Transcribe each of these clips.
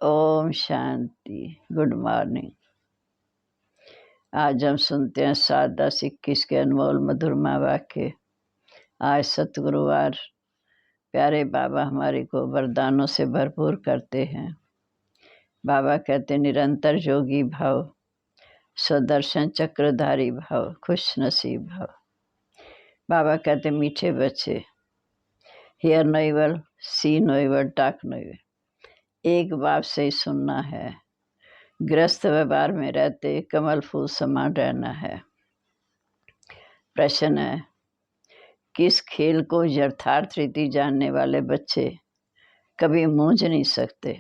Om Shanti. Good morning. आज हम सुनते हैं 7-10-21 के अनमोल मधुरमा वाक्य। आज सतगुरुवार। प्यारे बाबा हमारे को वरदानों से भरपूर करते हैं। बाबा कहते निरंतर योगी भाव, स्वदर्शन चक्रधारी भाव, खुश नसीब भाव। बाबा कहते मीठे बच्चे, hear no evil, see no evil, talk no evil. एक बाप से ही सुनना है। ग्रस्त व्यवहार में रहते कमल फूल समान रहना है। प्रश्न है, किस खेल को यथार्थ रीति जानने वाले बच्चे कभी मूंझ नहीं सकते?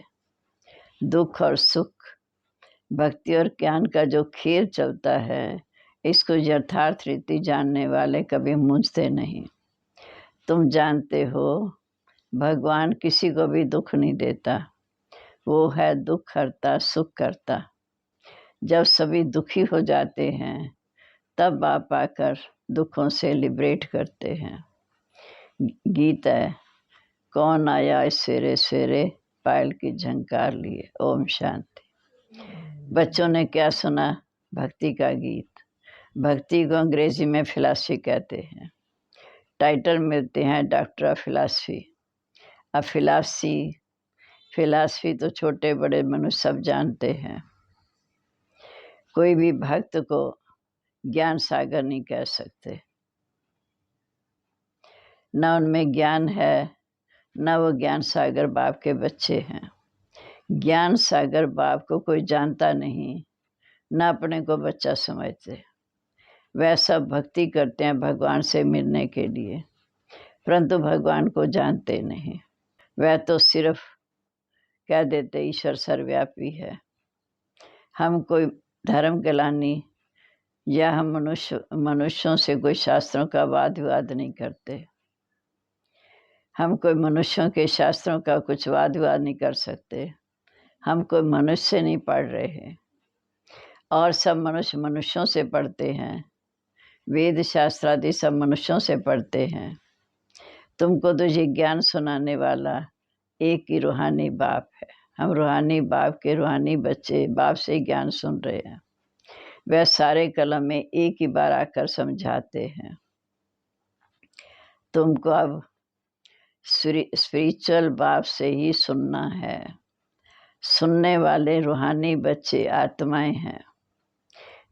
दुख और सुख, भक्ति और ज्ञान का जो खेल चलता है, इसको यथार्थ रीति जानने वाले कभी मूंझते नहीं। तुम जानते हो भगवान किसी को भी दुख नहीं देता, वो है दुख हरता सुख करता। जब सभी दुखी हो जाते हैं तब आप आकर दुखों से लिबरेट करते हैं। गीत है, कौन आया सवेरे सवेरे पायल की झंकार लिए। ओम शांति। बच्चों ने क्या सुना? भक्ति का गीत। भक्ति को अंग्रेजी में फिलॉसफी कहते हैं। टाइटल मिलते हैं डॉक्टर ऑफ फिलॉसफी। अब फिलॉसफी तो छोटे बड़े मनुष्य सब जानते हैं। कोई भी भक्त को ज्ञान सागर नहीं कह सकते। न उनमें ज्ञान है, न वो ज्ञान सागर बाप के बच्चे हैं। ज्ञान सागर बाप को कोई जानता नहीं, न अपने को बच्चा समझते। वह सब भक्ति करते हैं भगवान से मिलने के लिए, परंतु भगवान को जानते नहीं। वह तो सिर्फ कह देते ईश्वर सर्वव्यापी है। हम कोई धर्म गिलानी या हम मनुष्यों से कोई शास्त्रों का वाद विवाद नहीं करते। हम कोई मनुष्यों के शास्त्रों का कुछ वाद विवाद नहीं कर सकते। हम कोई मनुष्य से नहीं पढ़ रहे हैं, और सब मनुष्य मनुष्यों से पढ़ते हैं। वेद शास्त्र आदि सब मनुष्यों से पढ़ते हैं। तुमको तो ये ज्ञान सुनाने वाला एक ही रूहानी बाप है। हम रूहानी बाप के रूहानी बच्चे बाप से ज्ञान सुन रहे हैं। वह सारे कलम में एक ही बार आकर समझाते हैं। तुमको अब स्पिरिचुअल बाप से ही सुनना है। सुनने वाले रूहानी बच्चे आत्माएं हैं।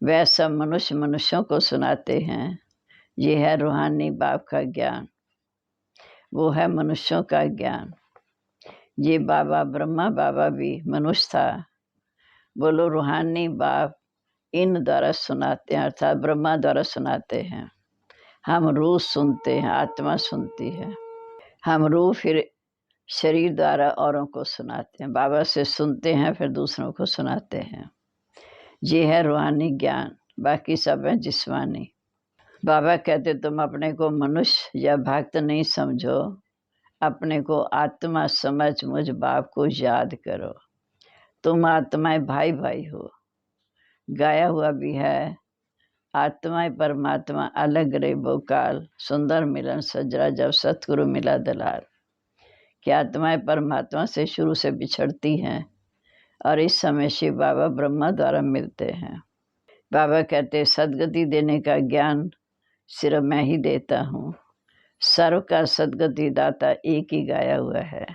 वह सब मनुष्य मनुष्यों को सुनाते हैं। ये है रूहानी बाप का ज्ञान, वो है मनुष्यों का ज्ञान। ये बाबा ब्रह्मा बाबा भी मनुष्य था। बोलो रूहानी बाप इन द्वारा सुनाते हैं, अर्थात ब्रह्मा द्वारा सुनाते हैं। हम रूह सुनते हैं, आत्मा सुनती है। हम रूह फिर शरीर द्वारा औरों को सुनाते हैं। बाबा से सुनते हैं फिर दूसरों को सुनाते हैं। ये है रूहानी ज्ञान, बाकी सब है जिस्मानी। बाबा कहते तुम अपने को मनुष्य या भक्त नहीं समझो, अपने को आत्मा समझ मुझ बाप को याद करो। तुम आत्माएं भाई भाई हो। गाया हुआ भी है, आत्माएं परमात्मा अलग रे बोकाल, सुंदर मिलन सजरा जब सतगुरु मिला दलाल। कि आत्माएं परमात्मा से शुरू से बिछड़ती हैं और इस समय शिव बाबा ब्रह्मा द्वारा मिलते हैं। बाबा कहते सदगति देने का ज्ञान सिर्फ मैं ही देता हूँ। सर्व का सदगति दाता एक ही गाया हुआ है।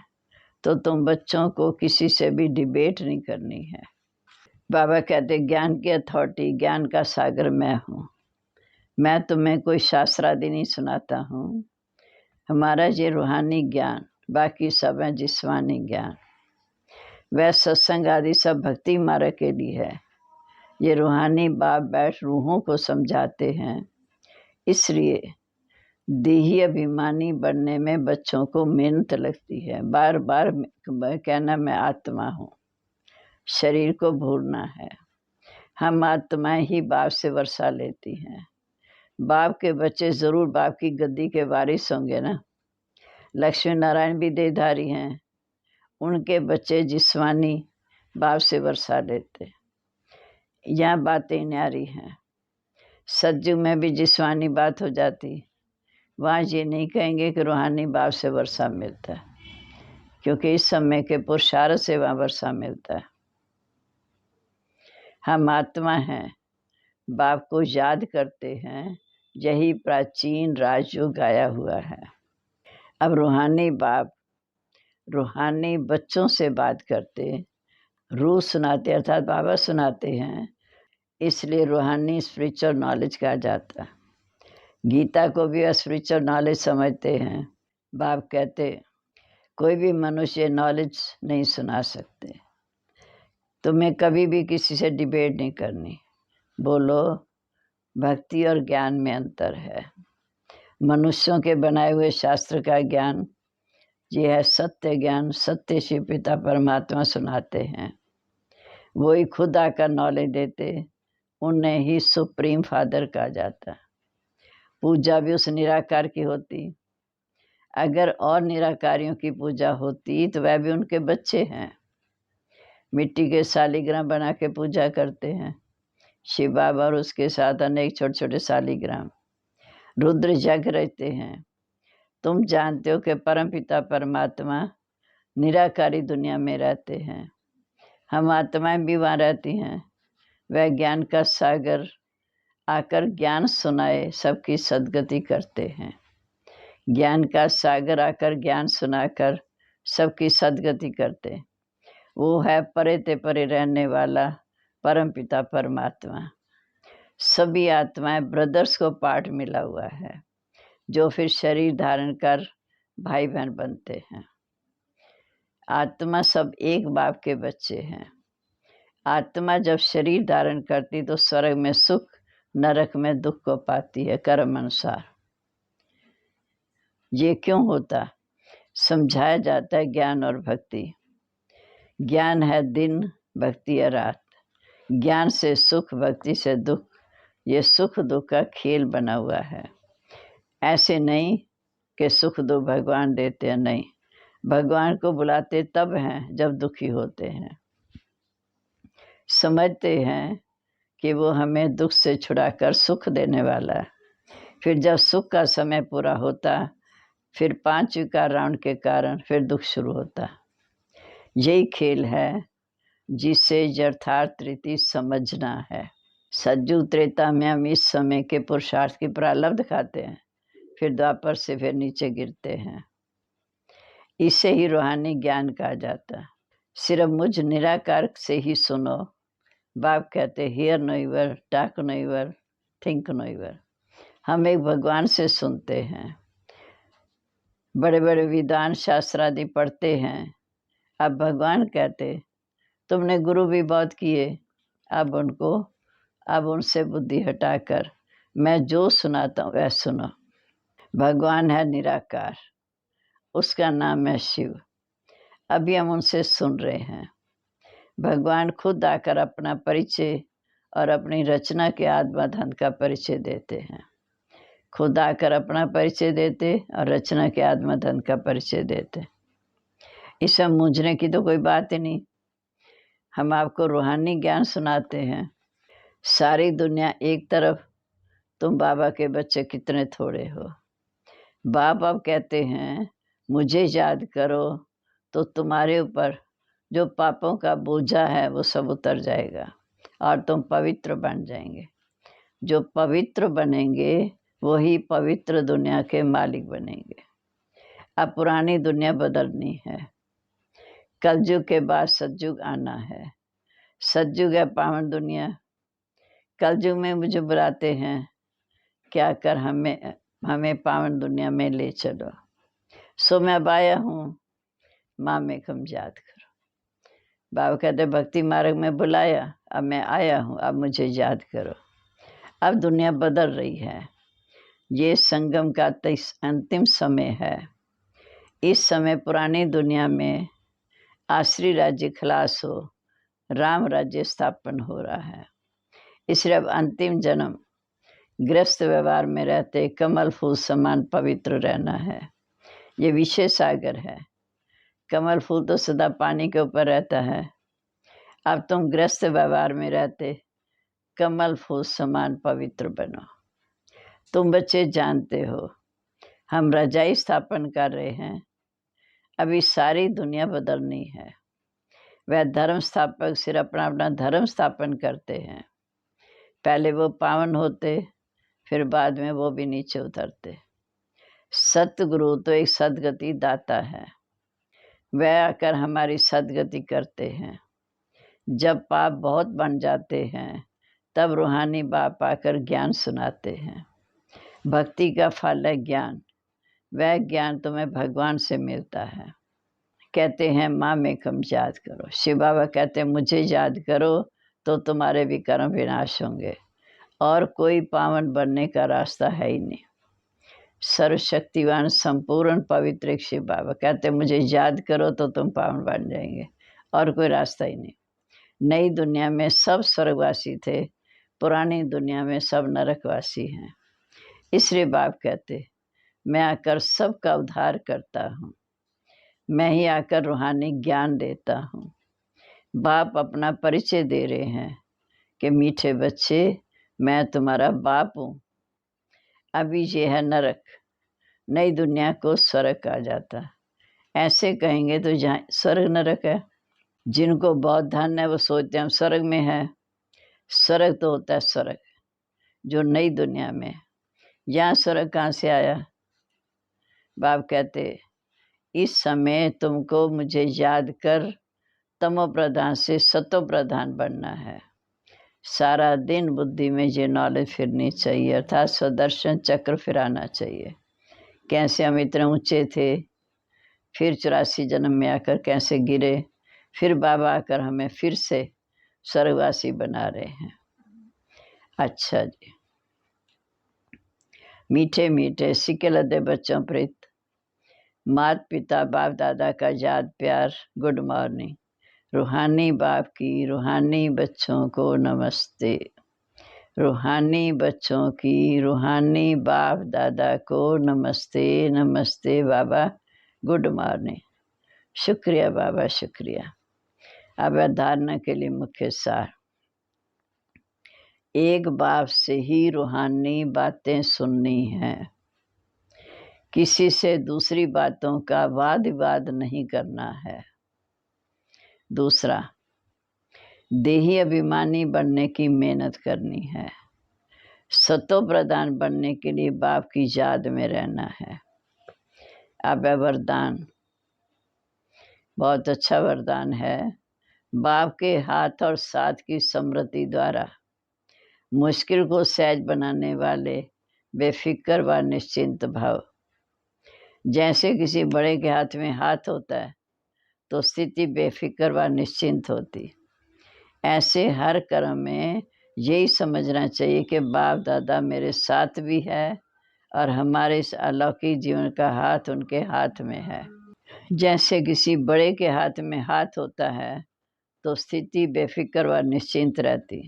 तो तुम बच्चों को किसी से भी डिबेट नहीं करनी है। बाबा कहते ज्ञान की अथॉरिटी, ज्ञान का सागर मैं हूँ। मैं तुम्हें कोई शास्त्र आदि नहीं सुनाता हूँ। हमारा ये रूहानी ज्ञान, बाकी सब है जिस्मानी ज्ञान। वह सत्संग आदि सब भक्ति मार्ग के लिए है। ये रूहानी बाप बैठ रूहों को समझाते हैं। इसलिए देही अभिमानी बनने में बच्चों को मेहनत लगती है। बार बार कहना मैं आत्मा हूँ, शरीर को भूलना है। हम आत्माएं ही बाप से वर्षा लेती हैं। बाप के बच्चे जरूर बाप की गद्दी के वारिस होंगे ना। लक्ष्मी नारायण भी देहधारी हैं, उनके बच्चे जिस्मानी बाप से वर्षा लेते। यहाँ बातें न्यारी हैं। सत्युग में भी जिस्मानी बात हो जाती, वहाँ ये नहीं कहेंगे कि रूहानी बाप से वर्षा मिलता है। क्योंकि इस समय के पुरुषार्थ से वहाँ वर्षा मिलता है। हम आत्मा हैं, बाप को याद करते हैं, यही प्राचीन राजयोग गाया हुआ है। अब रूहानी बाप रूहानी बच्चों से बात करते, रूह सुनाते अर्थात बाबा सुनाते हैं, इसलिए रूहानी स्पिरिचुअल नॉलेज कहा जाता है। गीता को भी स्पिरिचुअल नॉलेज समझते हैं। बाप कहते कोई भी मनुष्य नॉलेज नहीं सुना सकते। तुम्हें कभी भी किसी से डिबेट नहीं करनी। बोलो भक्ति और ज्ञान में अंतर है। मनुष्यों के बनाए हुए शास्त्र का ज्ञान ये है सत्य ज्ञान, सत्य शिव पिता परमात्मा सुनाते हैं। वो ही खुद आकर नॉलेज देते, उन्हें ही सुप्रीम फादर कहा जाता। पूजा भी उस निराकार की होती। अगर और निराकारियों की पूजा होती तो वह भी उनके बच्चे हैं। मिट्टी के शालिग्राम बना के पूजा करते हैं शिव बाबा और उसके साथ अनेक छोटे छोटे शालिग्राम। रुद्र जग रहते हैं। तुम जानते हो कि परमपिता परमात्मा निराकारी दुनिया में रहते हैं। हम आत्माएं भी वहाँ रहती हैं। वह ज्ञान का सागर आकर ज्ञान सुनाए सबकी सद्गति करते हैं। ज्ञान का सागर आकर ज्ञान सुनाकर सबकी सद्गति करते। वो है परे ते परे रहने वाला परमपिता परमात्मा। सभी आत्माएं ब्रदर्स को पाठ मिला हुआ है, जो फिर शरीर धारण कर भाई बहन बनते हैं। आत्मा सब एक बाप के बच्चे हैं। आत्मा जब शरीर धारण करती तो स्वर्ग में सुख, नरक में दुख को पाती है कर्म अनुसार। ये क्यों होता, समझाया जाता है ज्ञान और भक्ति। ज्ञान है दिन, भक्ति है रात। ज्ञान से सुख, भक्ति से दुख। ये सुख दुख का खेल बना हुआ है। ऐसे नहीं कि सुख दुख भगवान देते हैं, नहीं। भगवान को बुलाते तब हैं जब दुखी होते हैं। समझते हैं कि वो हमें दुख से छुड़ाकर सुख देने वाला है। फिर जब सुख का समय पूरा होता, फिर 5 विकार राउंड के कारण फिर दुख शुरू होता। यही खेल है जिसे यथार्थ रीति समझना है। सतयुग त्रेता में हम इस समय के पुरुषार्थ की प्रारब्ध खाते हैं, फिर द्वापर से फिर नीचे गिरते हैं। इसे ही रूहानी ज्ञान कहा जाता है। सिर्फ मुझ निराकार से ही सुनो। बाप कहते hear no evil, talk no evil, think no evil. हम एक भगवान से सुनते हैं। बड़े बड़े विद्वान शास्त्रादि पढ़ते हैं। अब भगवान कहते तुमने गुरु भी बहुत किए, अब उनसे बुद्धि हटाकर मैं जो सुनाता हूँ वह सुनो। भगवान है निराकार, उसका नाम है शिव। अभी हम उनसे सुन रहे हैं। भगवान खुद आकर अपना परिचय और अपनी रचना के आत्मा धन का परिचय देते हैं। खुद आकर अपना परिचय देते और रचना के आत्मा धन का परिचय देते। इसमें मूंझने की तो कोई बात ही नहीं। हम आपको रूहानी ज्ञान सुनाते हैं। सारी दुनिया एक तरफ, तुम बाबा के बच्चे कितने थोड़े हो। बाप अब कहते हैं मुझे याद करो तो तुम्हारे ऊपर जो पापों का बोझा है वो सब उतर जाएगा और तुम पवित्र बन जाएंगे। जो पवित्र बनेंगे वही पवित्र दुनिया के मालिक बनेंगे। अब पुरानी दुनिया बदलनी है। कलयुग के बाद सतयुग आना है। सतयुग है पावन दुनिया। कलयुग में मुझे बुलाते हैं क्या कर हमें पावन दुनिया में ले चलो। सो मैं अब आया हूँ, माँ में कम याद करो। बाबा कहते भक्ति मार्ग में बुलाया, अब मैं आया हूँ, अब मुझे याद करो। अब दुनिया बदल रही है। ये संगम का अंतिम समय है। इस समय पुरानी दुनिया में आसुरी राज्य खलास हो, राम राज्य स्थापन हो रहा है। इसलिए अब अंतिम जन्म गृहस्थ व्यवहार में रहते कमल फूल समान पवित्र रहना है। ये विषय सागर है। कमल फूल तो सदा पानी के ऊपर रहता है। अब तुम गृहस्थ व्यवहार में रहते कमल फूल समान पवित्र बनो। तुम बच्चे जानते हो हम रजाई स्थापन कर रहे हैं। अभी सारी दुनिया बदलनी है। वह धर्म स्थापक सिर्फ अपना अपना धर्म स्थापन करते हैं। पहले वो पावन होते, फिर बाद में वो भी नीचे उतरते। सतगुरु तो एक सदगति दाता है, वह आकर हमारी सदगति करते हैं। जब पाप बहुत बन जाते हैं तब रूहानी बाप आकर ज्ञान सुनाते हैं। भक्ति का फल है ज्ञान, वह ज्ञान तुम्हें भगवान से मिलता है। कहते हैं माँ में कम याद करो, शिव बाबा कहते हैं मुझे याद करो तो तुम्हारे भी कर्म विनाश होंगे, और कोई पावन बनने का रास्ता है ही नहीं। सर्वशक्तिवान संपूर्ण पवित्र शिव बाबा कहते हैं मुझे याद करो तो तुम पावन बन जाएंगे, और कोई रास्ता ही नहीं। नई दुनिया में सब स्वर्गवासी थे, पुरानी दुनिया में सब नरकवासी हैं। इसलिए बाप कहते मैं आकर सबका उद्धार करता हूँ, मैं ही आकर रूहानी ज्ञान देता हूँ। बाप अपना परिचय दे रहे हैं कि मीठे बच्चे मैं तुम्हारा बाप हूँ। अभी ये है नरक, नई दुनिया को स्वर्ग आ जाता। ऐसे कहेंगे तो जहाँ स्वर्ग नरक है, जिनको बहुत धन है वो सोचते हैं हम स्वर्ग में है। स्वर्ग तो होता है स्वर्ग जो नई दुनिया में, यहाँ स्वर्ग कहाँ से आया? बाप कहते इस समय तुमको मुझे याद कर तमो प्रधान से सतो प्रधान बनना है। सारा दिन बुद्धि में ये नॉलेज फिरनी चाहिए, अर्थात स्वदर्शन चक्र फिराना चाहिए। कैसे हम इतने ऊंचे थे, फिर 84 जन्म में आकर कैसे गिरे, फिर बाबा आकर हमें फिर से स्वर्गवासी बना रहे हैं। अच्छा जी, मीठे मीठे सिक्के लदे बच्चों प्रीत, माता पिता बाप दादा का याद प्यार, गुड मॉर्निंग। रूहानी बाप की रूहानी बच्चों को नमस्ते। रूहानी बच्चों की रूहानी बाप दादा को नमस्ते। नमस्ते बाबा, गुड मॉर्निंग। शुक्रिया बाबा, शुक्रिया। अब धारणा के लिए मुख्य सार, एक बाप से ही रूहानी बातें सुननी हैं, किसी से दूसरी बातों का वाद विवाद नहीं करना है। दूसरा, देही अभिमानी बनने की मेहनत करनी है। सतो प्रधान बनने के लिए बाप की याद में रहना है। अब वरदान, बहुत अच्छा वरदान है। बाप के हाथ और साथ की समृद्धि द्वारा मुश्किल को सहज बनाने वाले बेफिक्र व निश्चिंत भाव। जैसे किसी बड़े के हाथ में हाथ होता है तो स्थिति बेफिक्र व निश्चिंत होती। ऐसे हर कर्म में यही समझना चाहिए कि बाप दादा मेरे साथ भी है और हमारे इस अलौकिक जीवन का हाथ उनके हाथ में है। जैसे किसी बड़े के हाथ में हाथ होता है तो स्थिति बेफिक्र व निश्चिंत रहती।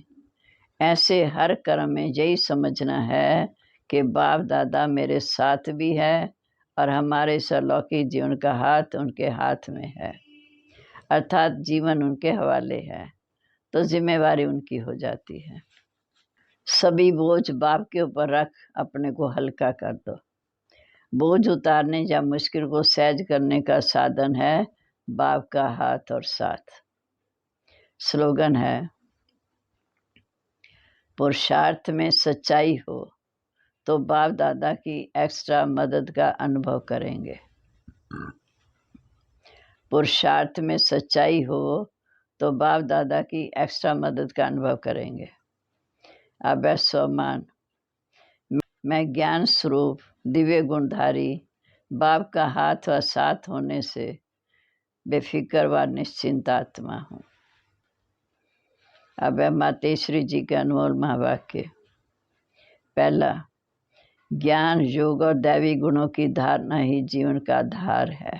ऐसे हर कर्म में यही समझना है कि बाप दादा मेरे साथ भी है और हमारे इस अलौकिक जीवन का हाथ उनके हाथ में है, अर्थात जीवन उनके हवाले है, तो जिम्मेवारी उनकी हो जाती है। सभी बोझ बाप के ऊपर रख अपने को हल्का कर दो। बोझ उतारने या मुश्किल को सहज करने का साधन है बाप का हाथ और साथ। स्लोगन है, पुरुषार्थ में सच्चाई हो तो बाप दादा की एक्स्ट्रा मदद का अनुभव करेंगे। पुरुषार्थ में सच्चाई हो तो बाप दादा की एक्स्ट्रा मदद का अनुभव करेंगे। अब स्वमान, मैं ज्ञान स्वरूप दिव्य गुणधारी बाप का हाथ व साथ होने से बेफिक्र व निश्चिंत आत्मा हूँ। अब मातेश्वरी जी के अनमोल महावाक्य। पहला, ज्ञान योग और दैवी गुणों की धारणा ही जीवन का आधार है।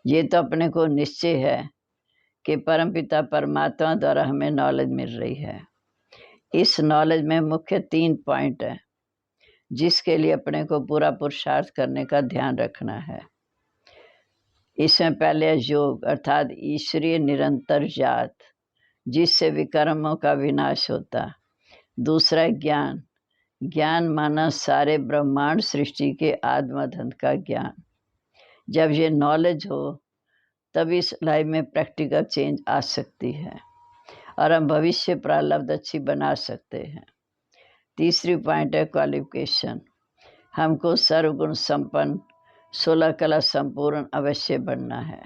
ये तो अपने को निश्चय है कि परमपिता परमात्मा द्वारा हमें नॉलेज मिल रही है। इस नॉलेज में मुख्य 3 पॉइंट हैं जिसके लिए अपने को पूरा पुरुषार्थ करने का ध्यान रखना है। इसमें पहले योग अर्थात ईश्वरीय निरंतर याद जिससे विकर्मों का विनाश होता। दूसरा ज्ञान, ज्ञान माना सारे ब्रह्मांड सृष्टि के आद्मधंत का ज्ञान। जब ये नॉलेज हो तभी इस लाइफ में प्रैक्टिकल चेंज आ सकती है और हम भविष्य प्रारब्ध अच्छी बना सकते हैं। तीसरी पॉइंट है क्वालिफिकेशन। हमको सर्वगुण संपन्न 16 कला संपूर्ण अवश्य बनना है,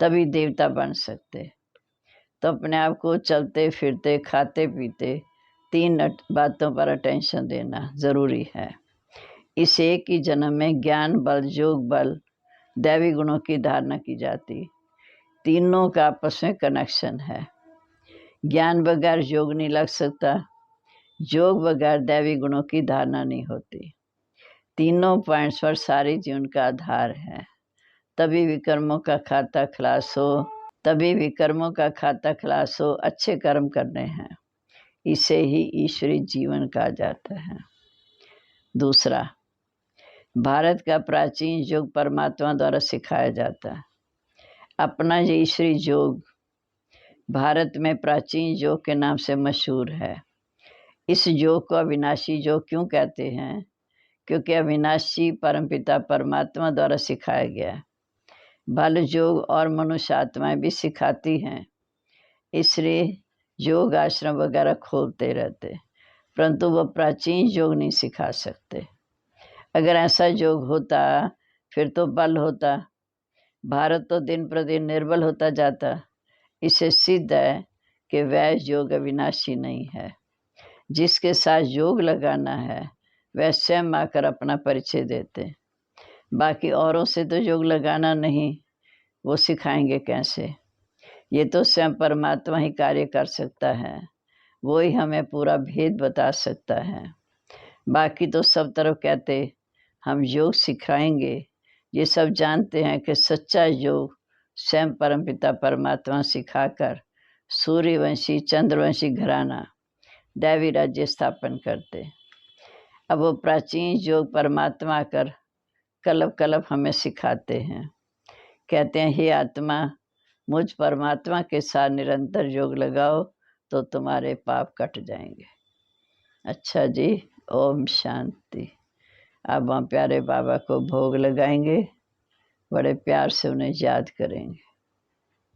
तभी देवता बन सकते। तो अपने आप को चलते फिरते खाते पीते 3 बातों पर अटेंशन देना ज़रूरी है। इस एक ही जन्म में ज्ञान बल, योग बल, दैवी गुणों की धारणा की जाती। तीनों का आपस में कनेक्शन है। ज्ञान बगैर योग नहीं लग सकता, योग बगैर दैवी गुणों की धारणा नहीं होती। तीनों पॉइंट्स पर सारे जीवन का आधार है। तभी विकर्मों का खाता खलास हो, अच्छे कर्म करने हैं। इसे ही ईश्वरी जीवन कहा जाता है। दूसरा, भारत का प्राचीन योग परमात्मा द्वारा सिखाया जाता है। अपना ये ईश्वरी योग भारत में प्राचीन योग के नाम से मशहूर है। इस योग को अविनाशी योग क्यों कहते हैं? क्योंकि अविनाशी परमपिता परमात्मा द्वारा सिखाया गया है। बाल योग और मनुष्य आत्माएं भी सिखाती हैं, इसलिए योग आश्रम वगैरह खोलते रहते, परंतु वह प्राचीन योग नहीं सिखा सकते। अगर ऐसा योग होता फिर तो बल होता। भारत तो दिन प्रतिदिन निर्बल होता जाता। इससे सिद्ध है कि वह योग अविनाशी नहीं है। जिसके साथ योग लगाना है वह स्वयं आकर अपना परिचय देते। बाकी औरों से तो योग लगाना नहीं, वो सिखाएंगे कैसे? ये तो स्वयं परमात्मा ही कार्य कर सकता है, वो ही हमें पूरा भेद बता सकता है। बाकी तो सब तरफ कहते हम योग सिखाएंगे। ये सब जानते हैं कि सच्चा योग स्वयं परमपिता परमात्मा सिखाकर सूर्यवंशी चंद्रवंशी घराना दैवी राज्य स्थापन करते। अब वो प्राचीन योग परमात्मा आकर कलप कलप हमें सिखाते हैं। कहते हैं, हे आत्मा, मुझ परमात्मा के साथ निरंतर योग लगाओ तो तुम्हारे पाप कट जाएंगे। अच्छा जी, ओम शांति। अब हम प्यारे बाबा को भोग लगाएंगे, बड़े प्यार से उन्हें याद करेंगे।